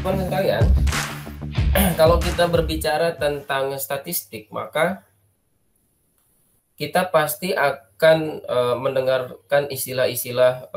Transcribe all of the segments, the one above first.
Teman-teman sekalian, kalau kita berbicara tentang statistik, maka kita pasti akan mendengarkan istilah-istilah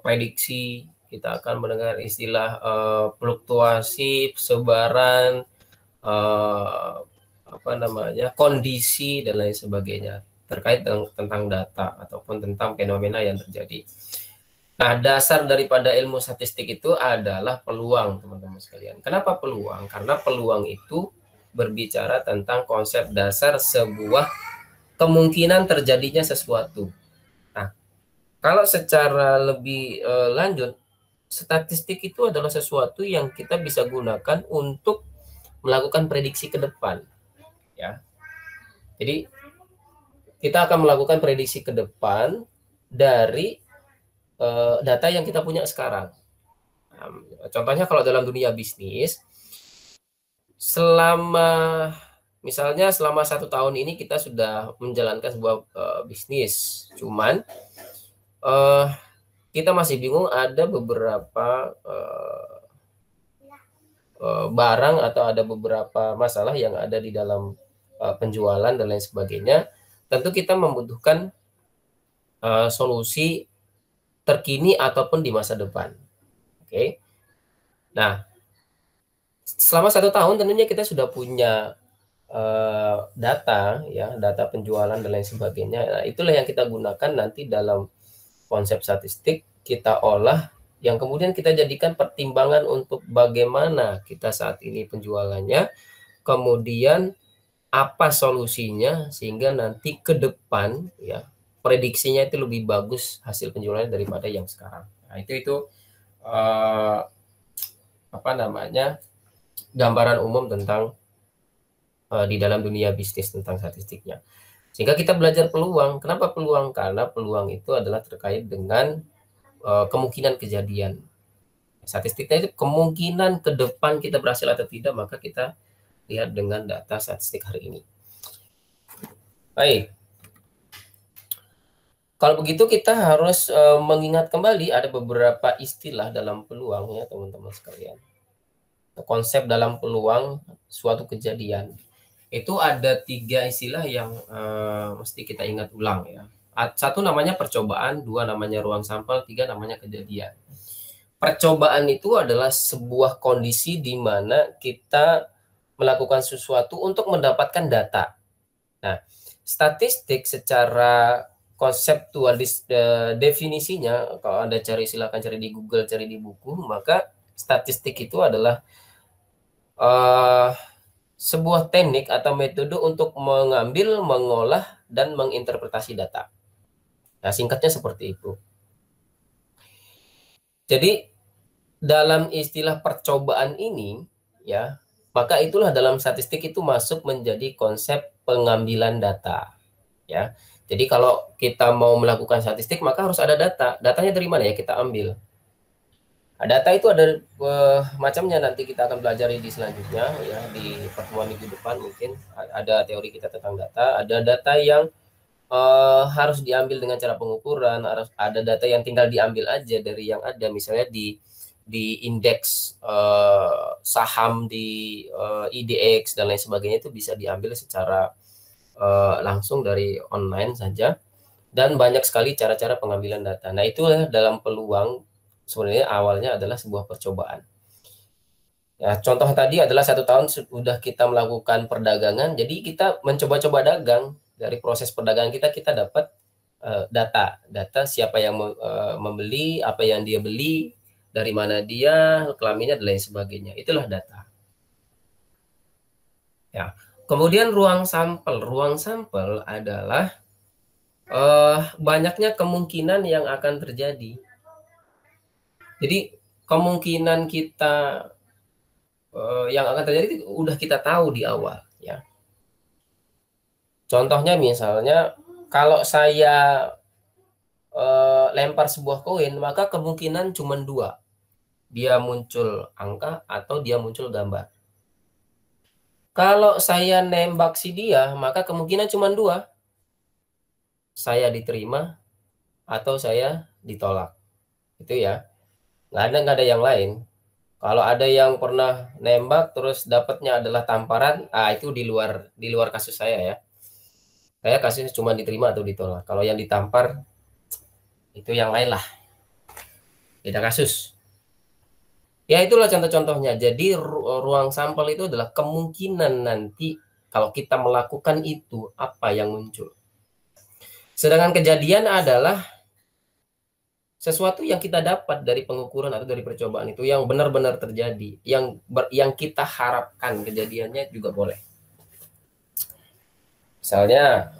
prediksi, kita akan mendengar istilah fluktuasi, sebaran, kondisi dan lain sebagainya terkait tentang data ataupun tentang fenomena yang terjadi. Nah, dasar daripada ilmu statistik itu adalah peluang, teman-teman sekalian. Kenapa peluang? Karena peluang itu berbicara tentang konsep dasar sebuah kemungkinan terjadinya sesuatu. Nah, kalau secara lebih lanjut, statistik itu adalah sesuatu yang kita bisa gunakan untuk melakukan prediksi ke depan, ya. Jadi kita akan melakukan prediksi ke depan dari data yang kita punya sekarang. Contohnya kalau dalam dunia bisnis, misalnya selama 1 tahun ini kita sudah menjalankan sebuah bisnis, cuman kita masih bingung, ada beberapa barang atau ada beberapa masalah yang ada di dalam penjualan dan lain sebagainya. Tentu kita membutuhkan solusi terkini ataupun di masa depan. Oke. Nah, selama 1 tahun tentunya kita sudah punya data, ya, data penjualan dan lain sebagainya. Nah, itulah yang kita gunakan nanti dalam konsep statistik, kita olah, yang kemudian kita jadikan pertimbangan untuk bagaimana kita saat ini penjualannya, kemudian apa solusinya sehingga nanti ke depan, ya, prediksinya itu lebih bagus hasil penjualannya daripada yang sekarang. Nah, itu gambaran umum tentang di dalam dunia bisnis tentang statistiknya. Sehingga kita belajar peluang. Kenapa peluang? Karena peluang itu adalah terkait dengan kemungkinan kejadian. Statistiknya itu kemungkinan ke depan kita berhasil atau tidak, maka kita lihat dengan data statistik hari ini. Baik. Kalau begitu kita harus mengingat kembali ada beberapa istilah dalam peluang, ya teman-teman sekalian. Konsep dalam peluang suatu kejadian. Itu ada 3 istilah yang mesti kita ingat ulang, ya. 1 namanya percobaan, 2 namanya ruang sampel, 3 namanya kejadian. Percobaan itu adalah sebuah kondisi di mana kita melakukan sesuatu untuk mendapatkan data. Nah, statistik secara konseptualis definisinya, kalau Anda silakan cari di Google, cari di buku, maka statistik itu adalah sebuah teknik atau metode untuk mengambil, mengolah, dan menginterpretasi data. Nah, singkatnya seperti itu. Jadi, dalam istilah percobaan ini, ya, maka itulah dalam statistik itu masuk menjadi konsep pengambilan data, ya. Jadi kalau kita mau melakukan statistik, maka harus ada data. Datanya dari mana ya kita ambil? Nah, data itu ada macamnya, nanti kita akan belajar di selanjutnya, ya, di pertemuan minggu depan mungkin ada teori kita tentang data. Ada data yang harus diambil dengan cara pengukuran, harus ada data yang tinggal diambil aja dari yang ada, misalnya di indeks saham di IDX dan lain sebagainya, itu bisa diambil secara langsung dari online saja, dan banyak sekali cara-cara pengambilan data. Nah, itulah dalam peluang sebenarnya awalnya adalah sebuah percobaan. Ya, contoh tadi adalah 1 tahun sudah kita melakukan perdagangan, jadi kita mencoba-coba dagang. Dari proses perdagangan kita dapat data siapa yang membeli, apa yang dia beli, dari mana dia, kelaminnya, dan lain sebagainya. Itulah data. Ya. Kemudian ruang sampel adalah banyaknya kemungkinan yang akan terjadi. Jadi kemungkinan kita yang akan terjadi itu udah kita tahu di awal, ya. Contohnya misalnya kalau saya lempar sebuah koin, maka kemungkinan cuma 2. Dia muncul angka atau dia muncul gambar. Kalau saya nembak si dia, maka kemungkinan cuma 2. Saya diterima atau saya ditolak. Itu ya. Nggak ada yang lain. Kalau ada yang pernah nembak terus dapatnya adalah tamparan, itu di luar kasus saya ya. Saya kasusnya cuma diterima atau ditolak. Kalau yang ditampar itu yang lain lah, beda kasus. Ya itulah contoh-contohnya. Jadi ruang sampel itu adalah kemungkinan nanti kalau kita melakukan itu apa yang muncul. Sedangkan kejadian adalah sesuatu yang kita dapat dari pengukuran atau dari percobaan itu yang benar-benar terjadi, yang kita harapkan kejadiannya juga boleh. Misalnya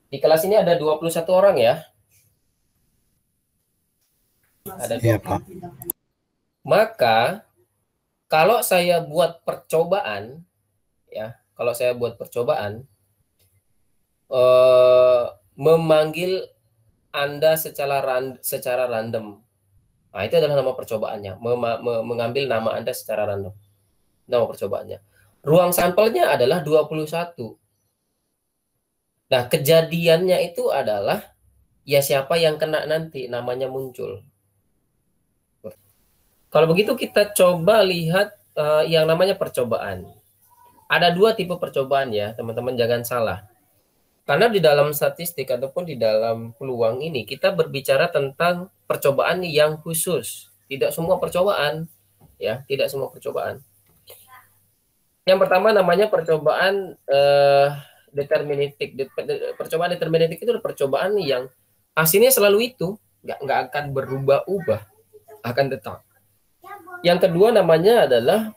di kelas ini ada 21 orang ya. Ada 20. Iya, Pak. Maka kalau saya buat percobaan ya, kalau saya buat percobaan memanggil Anda secara random. Nah, itu adalah nama percobaannya, mengambil nama Anda secara random. Nama percobaannya. Ruang sampelnya adalah 21. Nah, kejadiannya itu adalah ya siapa yang kena nanti namanya muncul. Kalau begitu kita coba lihat yang namanya percobaan. Ada dua tipe percobaan ya, teman-teman jangan salah. Karena di dalam statistik ataupun di dalam peluang ini kita berbicara tentang percobaan yang khusus. Tidak semua percobaan ya, tidak semua percobaan. Yang pertama namanya percobaan deterministik. Percobaan deterministik itu percobaan yang hasilnya selalu itu, nggak akan berubah-ubah, akan tetap. Yang kedua namanya adalah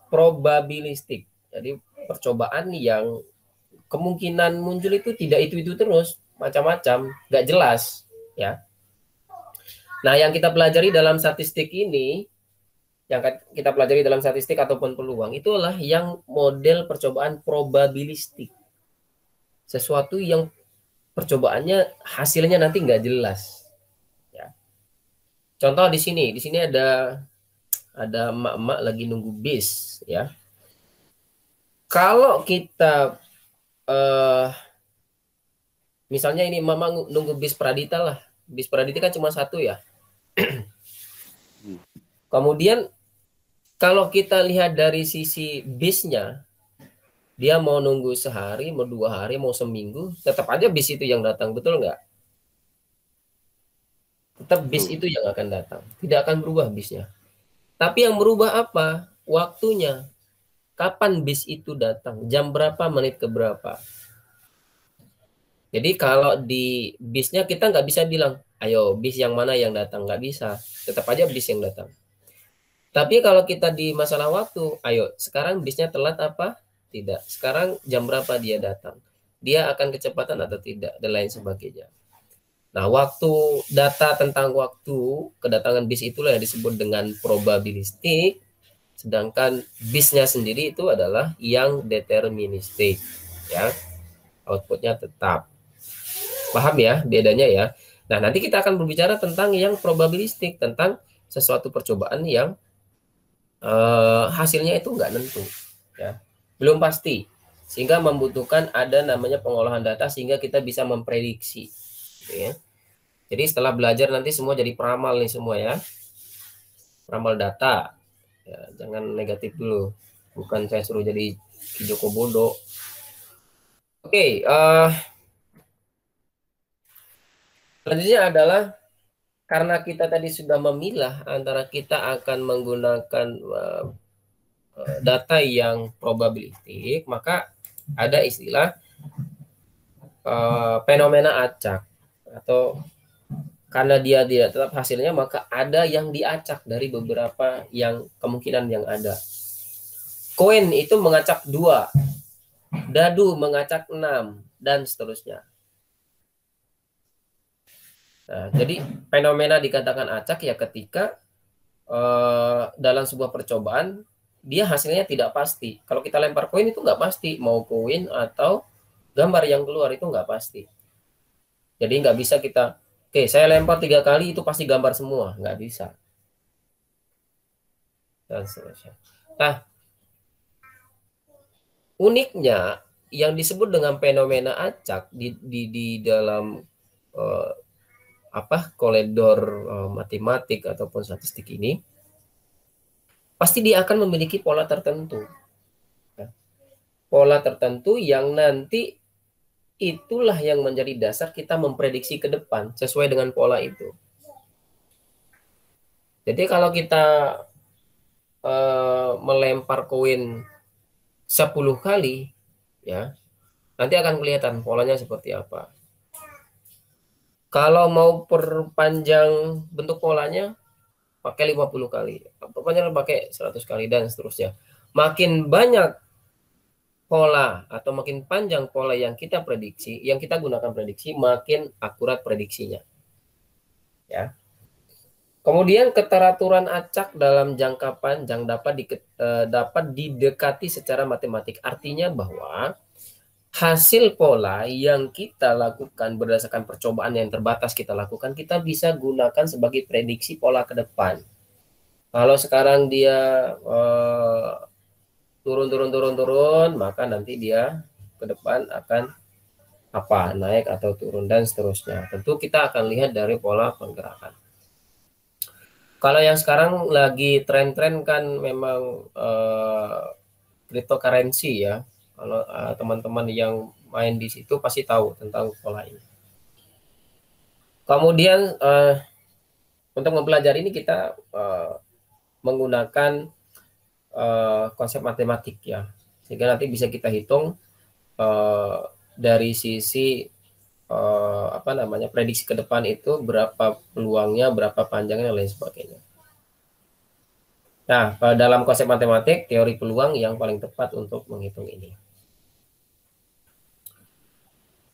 probabilistik. Jadi percobaan yang kemungkinan muncul itu tidak itu terus, macam-macam, nggak jelas, ya. Nah, yang kita pelajari dalam statistik ini, yang kita pelajari dalam statistik ataupun peluang, itulah yang model percobaan probabilistik. Sesuatu yang percobaannya hasilnya nanti nggak jelas, ya. Contoh di sini ada emak-emak lagi nunggu bis, ya. Kalau kita misalnya ini mama nunggu bis Pradita lah. Bis Pradita kan cuma satu ya. Kemudian kalau kita lihat dari sisi bisnya, dia mau nunggu sehari, mau 2 hari, mau seminggu, tetap aja bis itu yang datang, betul nggak? Tetap bis itu yang akan datang. Tidak akan berubah bisnya. Tapi yang berubah apa? Waktunya. Kapan bis itu datang? Jam berapa, menit ke berapa? Jadi kalau di bisnya kita nggak bisa bilang, ayo bis yang mana yang datang. Nggak bisa. Tetap aja bis yang datang. Tapi kalau kita di masalah waktu, ayo sekarang bisnya telat apa? Tidak. Sekarang jam berapa dia datang? Dia akan kecepatan atau tidak? Dan lain sebagainya. Nah, data tentang waktu kedatangan bis itulah yang disebut dengan probabilistik. Sedangkan bisnya sendiri itu adalah yang deterministik. Ya, outputnya tetap. Paham ya bedanya ya? Nah, nanti kita akan berbicara tentang yang probabilistik, tentang sesuatu percobaan yang hasilnya itu nggak nentu, ya, belum pasti, sehingga membutuhkan ada namanya pengolahan data sehingga kita bisa memprediksi, gitu ya. Jadi setelah belajar nanti semua jadi peramal nih semua ya, peramal data, ya, jangan negatif dulu, bukan saya suruh jadi Joko Bodo. Oke, selanjutnya adalah karena kita tadi sudah memilah antara kita akan menggunakan data yang probabilistik, maka ada istilah fenomena acak, atau karena dia tidak tetap hasilnya maka ada yang diacak dari beberapa yang kemungkinan yang ada. Koin itu mengacak 2, dadu mengacak 6, dan seterusnya. Nah, jadi fenomena dikatakan acak ya ketika dalam sebuah percobaan dia hasilnya tidak pasti. Kalau kita lempar koin itu nggak pasti, mau koin atau gambar yang keluar itu nggak pasti. Jadi nggak bisa kita, oke saya lempar 3 kali itu pasti gambar semua, nggak bisa. Dan seterusnya. Nah, uniknya yang disebut dengan fenomena acak di dalam koridor matematik ataupun statistik ini, pasti dia akan memiliki pola tertentu. Pola tertentu yang nanti itulah yang menjadi dasar kita memprediksi ke depan sesuai dengan pola itu. Jadi kalau kita melempar koin 10 kali, ya, nanti akan kelihatan polanya seperti apa. Kalau mau perpanjang bentuk polanya, pakai 50 kali. Perpanjang pakai 100 kali dan seterusnya. Makin banyak pola atau makin panjang pola yang kita prediksi, yang kita gunakan prediksi, makin akurat prediksinya. Ya. Kemudian keteraturan acak dalam jangka panjang dapat didekati secara matematik. Artinya bahwa hasil pola yang kita lakukan berdasarkan percobaan yang terbatas kita lakukan, kita bisa gunakan sebagai prediksi pola ke depan. Kalau sekarang dia turun, maka nanti dia ke depan akan apa, naik atau turun dan seterusnya. Tentu kita akan lihat dari pola pergerakan. Kalau yang sekarang lagi tren-tren kan memang cryptocurrency ya. Kalau teman-teman yang main di situ pasti tahu tentang pola ini. Kemudian untuk mempelajari ini kita menggunakan konsep matematik ya, sehingga nanti bisa kita hitung dari sisi prediksi ke depan itu berapa peluangnya, berapa panjangnya, dan lain sebagainya. Nah, dalam konsep matematik, teori peluang yang paling tepat untuk menghitung ini.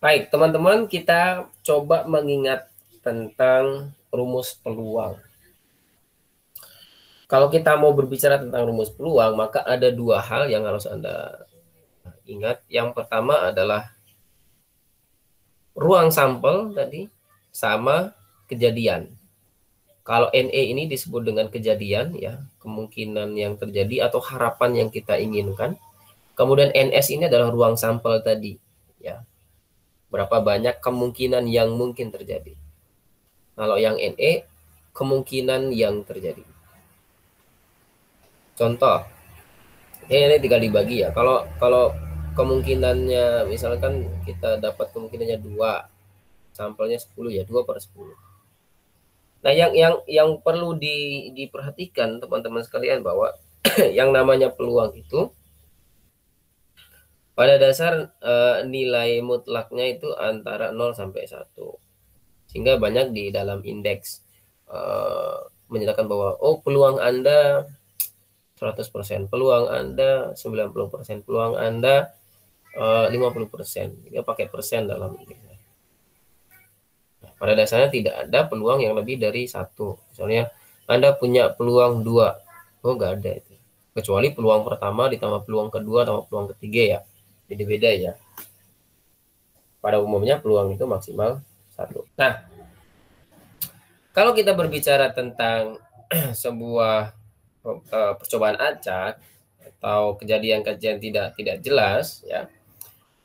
Baik, teman-teman, kita coba mengingat tentang rumus peluang. Kalau kita mau berbicara tentang rumus peluang, maka ada dua hal yang harus Anda ingat. Yang pertama adalah ruang sampel tadi sama kejadian. Kalau NE ini disebut dengan kejadian ya, kemungkinan yang terjadi atau harapan yang kita inginkan. Kemudian NS ini adalah ruang sampel tadi ya. Berapa banyak kemungkinan yang mungkin terjadi. Kalau yang NE kemungkinan yang terjadi. Contoh, ini tinggal dibagi ya. Kalau kemungkinannya misalkan kita dapat kemungkinannya 2, sampelnya 10 ya, 2/10. Nah, yang perlu diperhatikan teman-teman sekalian bahwa yang namanya peluang itu pada dasar nilai mutlaknya itu antara 0 sampai 1. Sehingga banyak di dalam indeks menyatakan bahwa peluang Anda 100%, peluang Anda 90%, peluang Anda 50%. Dia pakai persen dalam indeks. Pada dasarnya tidak ada peluang yang lebih dari 1. Misalnya Anda punya peluang 2. Nggak ada itu. Kecuali peluang pertama ditambah peluang kedua tambah peluang ketiga ya. Beda-beda ya. Pada umumnya peluang itu maksimal 1. Nah, kalau kita berbicara tentang sebuah percobaan acak atau kejadian-kejadian tidak jelas ya,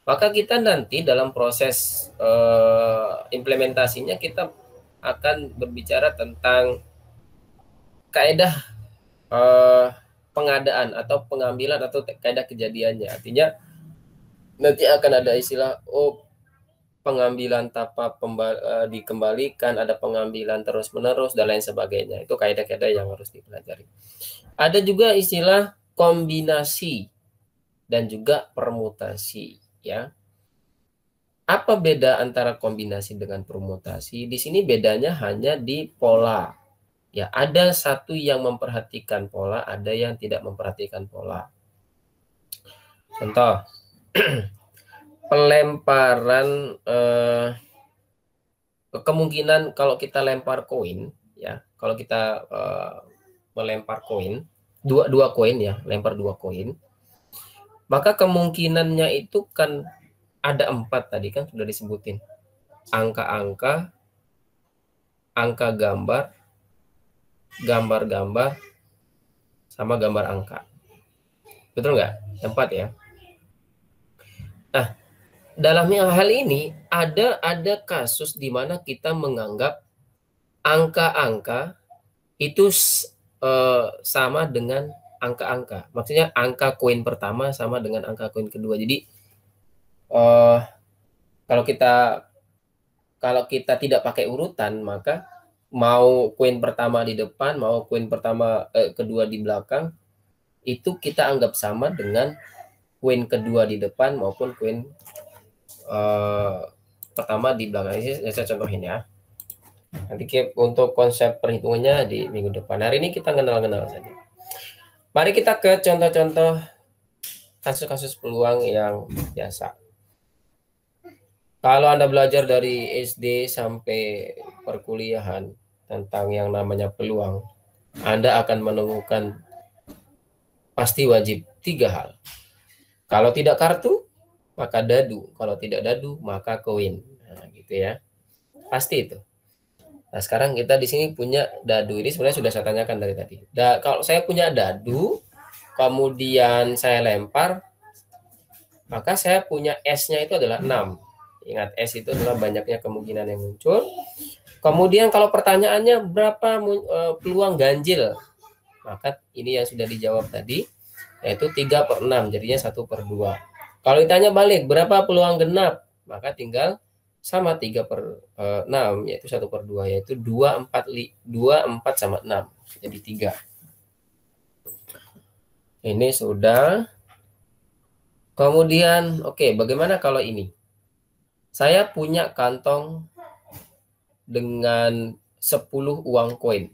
maka kita nanti dalam proses implementasinya kita akan berbicara tentang kaedah pengadaan atau pengambilan atau kaedah kejadiannya. Artinya nanti akan ada istilah pengambilan tanpa dikembalikan, ada pengambilan terus-menerus dan lain sebagainya. Itu kaedah-kaedah yang harus dipelajari. Ada juga istilah kombinasi dan juga permutasi ya. Apa beda antara kombinasi dengan permutasi? Di sini bedanya hanya di pola. Ya, ada satu yang memperhatikan pola, ada yang tidak memperhatikan pola. Contoh, pelemparan kemungkinan kalau kita lempar koin, ya, kalau kita melempar koin, dua koin ya, lempar 2 koin, maka kemungkinannya itu kan ada 4 tadi kan sudah disebutin. Angka-angka, angka gambar, gambar-gambar, sama gambar angka. Betul nggak? 4 ya. Nah, dalam hal ini ada kasus di mana kita menganggap angka-angka itu sama dengan angka-angka. Maksudnya angka koin pertama sama dengan angka koin kedua. Jadi kalau kita tidak pakai urutan, maka mau koin pertama di depan, mau koin kedua di belakang, itu kita anggap sama dengan koin kedua di depan maupun koin pertama di belakang. Ini saya contohin ya. Nanti untuk konsep perhitungannya di minggu depan. Hari ini kita kenal-kenal saja. Mari kita ke contoh-contoh kasus-kasus peluang yang biasa. Kalau Anda belajar dari SD sampai perkuliahan tentang yang namanya peluang, Anda akan menemukan pasti wajib 3 hal. Kalau tidak kartu, maka dadu. Kalau tidak dadu, maka koin. Nah, gitu ya. Pasti itu. Nah, sekarang kita di sini punya dadu. Ini sebenarnya sudah saya tanyakan dari tadi. Kalau saya punya dadu, kemudian saya lempar, maka saya punya S-nya itu adalah 6. Ingat, S itu adalah banyaknya kemungkinan yang muncul. Kemudian kalau pertanyaannya berapa peluang ganjil, maka ini yang sudah dijawab tadi, yaitu 3/6, jadinya 1/2. Kalau ditanya balik, berapa peluang genap, maka tinggal sama 3/6, yaitu 1/2, yaitu 2, 4 sama 6, jadi 3. Ini sudah. Kemudian, oke, bagaimana kalau ini? Saya punya kantong dengan 10 uang koin.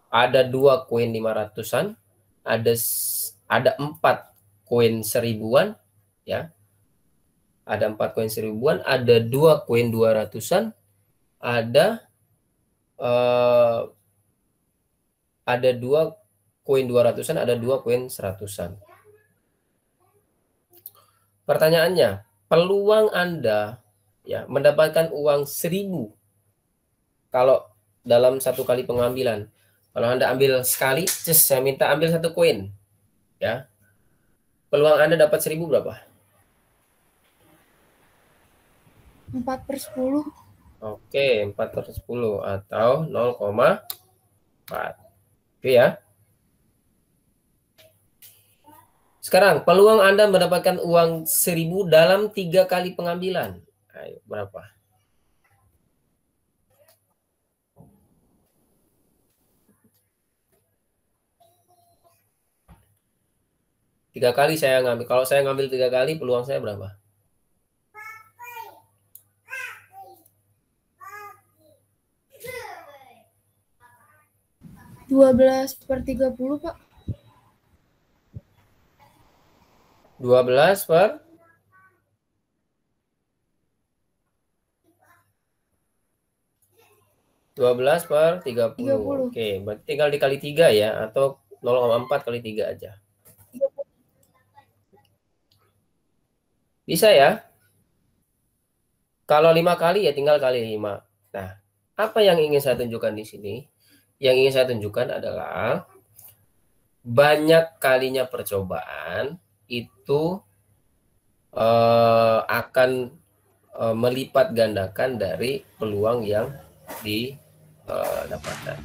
Ada 2 koin 500-an, ada 4 koin 1000-an, ya. Ada 4 koin 1000-an, ada 2 koin 200-an, ada 2 koin 200-an, ada 2 koin 100-an. Pertanyaannya, peluang Anda ya mendapatkan uang 1000 kalau dalam 1 kali pengambilan. Kalau Anda ambil sekali, saya minta ambil 1 koin, ya. Peluang Anda dapat 1000 berapa? 4/10. Oke, 4/10 atau 0,4. Oke ya. Sekarang, peluang Anda mendapatkan uang 1000 dalam 3 kali pengambilan. Ayo, berapa? Tiga kali saya ngambil. Kalau saya ngambil 3 kali, peluang saya berapa? 12/30, Pak. 12 per 30. Oke, berarti tinggal dikali 3 ya, atau 0,4 kali 3 aja. Bisa ya? Kalau 5 kali ya tinggal kali 5. Nah, apa yang ingin saya tunjukkan di sini? Yang ingin saya tunjukkan adalah banyak kalinya percobaan itu akan melipat gandakan dari peluang yang didapatkan.